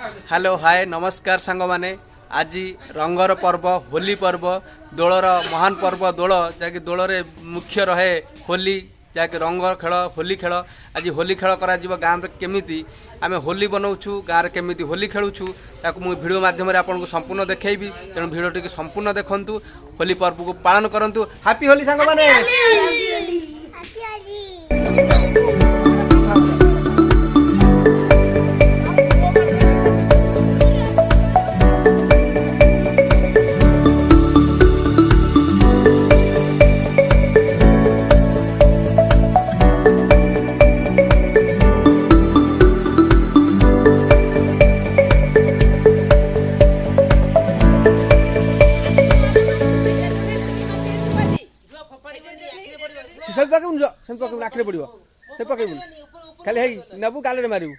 Hello hi नमस्कार सांग माने आज रंगर पर्व होली पर्व दोलर महान पर्व दोल जहाँकि दोलरे मुख्य रहे होली जहाँकि रंग खेल होली खेल आज होली खेल करा गाँव में केमी आम होली बनाऊँ गाँव में केमी होली खेलुँ ताकू मुझे भिडियो मध्यम आपको संपूर्ण देखी तेणु भिडियो टी संपूर्ण देखूँ होली पर्व को पालन करूँ। हैप्पी होली सांग माने। आखिरे पड़ो से पकड़ खाली है नबू गाल मारू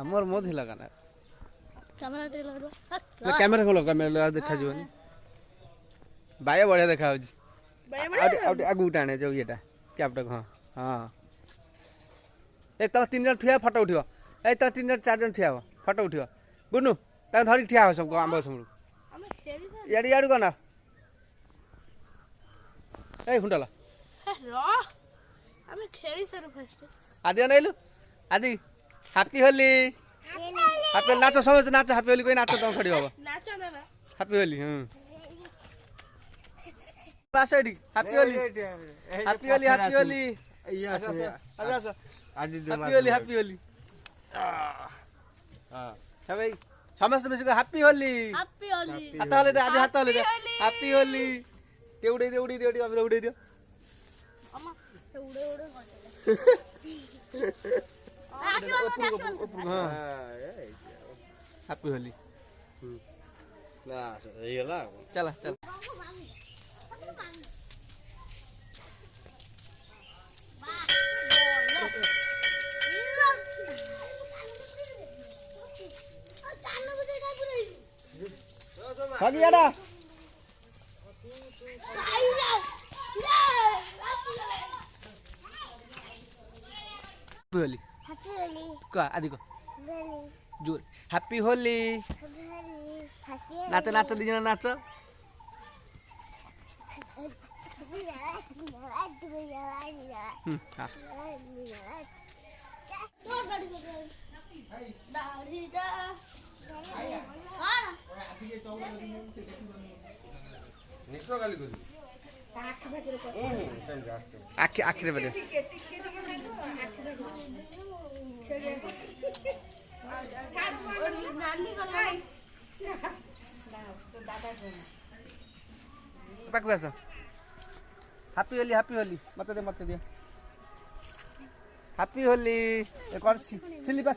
मोर मोद हिला गाना कैमरा खोलो कैमरा देखा जीवन बाया बढ़िया देखा आगू टाणे जो ये कैपटा हाँ हाँ ए तो तीन जन ठिया फोटो उठियो ए तो तीन जन चार जन ठिया फोटो उठियो गुनु ता धरी ठिया हो सब आंब सब याडी याडू गना ए हुंडला रो हम खेली सर फर्स्ट आदि नाइलु आदि हैप्पी होली हैप्पी नाचो समझ नाचो हैप्पी होली कोई नाचो तुम खड़ी हो नाचो ना हैप्पी होली पास आईडी happy Holi happy Holi happy Holi आजा हैप्पी होली हैप्पी होली हां भाई समस्त मिस हैप्पी होली हाथ हले दे आज हाथ हले दे हैप्पी होली ते उड़े अब उड़े दियो अम्मा ते उड़े हैप्पी होली चला चल याडा होली का आदि को जोर हैप्पी होली नाचो नाचो दीजना नाचो आखिर बड़े हैप्पी होली मत दे हैप्पी होली एक और सिलिपा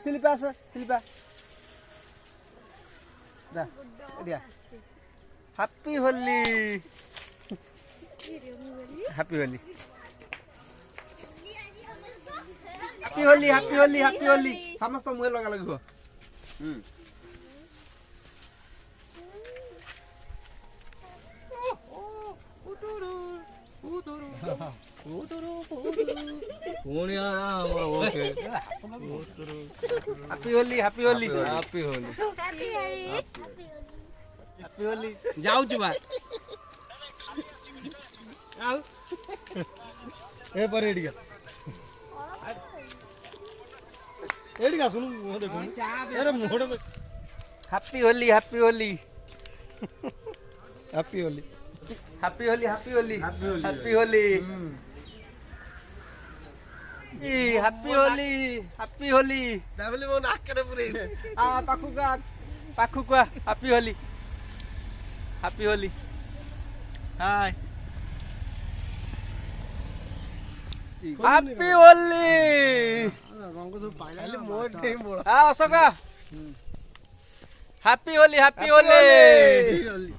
दा दिया happy Holi happy Holi happy Holi समस्त मुहे लगा लगो हैप्पी होली जाऊ बा ଏ ପରେ ଏଠିକା ଏଠିକା ଶୁଣୁ ମୁହଁ ଦେଖୁନୁ ଆରେ ମୁହଁଟା happy Holi happy Holi happy Holi happy Holi happy Holi happy Holi ଇ ହାପି ହୋଲି ହାପି ହୋଲି ଦାବଲି ମୋ ନାକରେ ପୁରେଇ ଆ ପାଖକୁ ଆ happy Holi happy Holi hi happy Holi ରଙ୍ଗ ସବୁ ପାଇଲା ଖାଲି ମୋଟେ ମୋଳ ଆ ଅଶୋକ ହାପି ହୋଲି ହାପି ହୋଲି ହୋଲି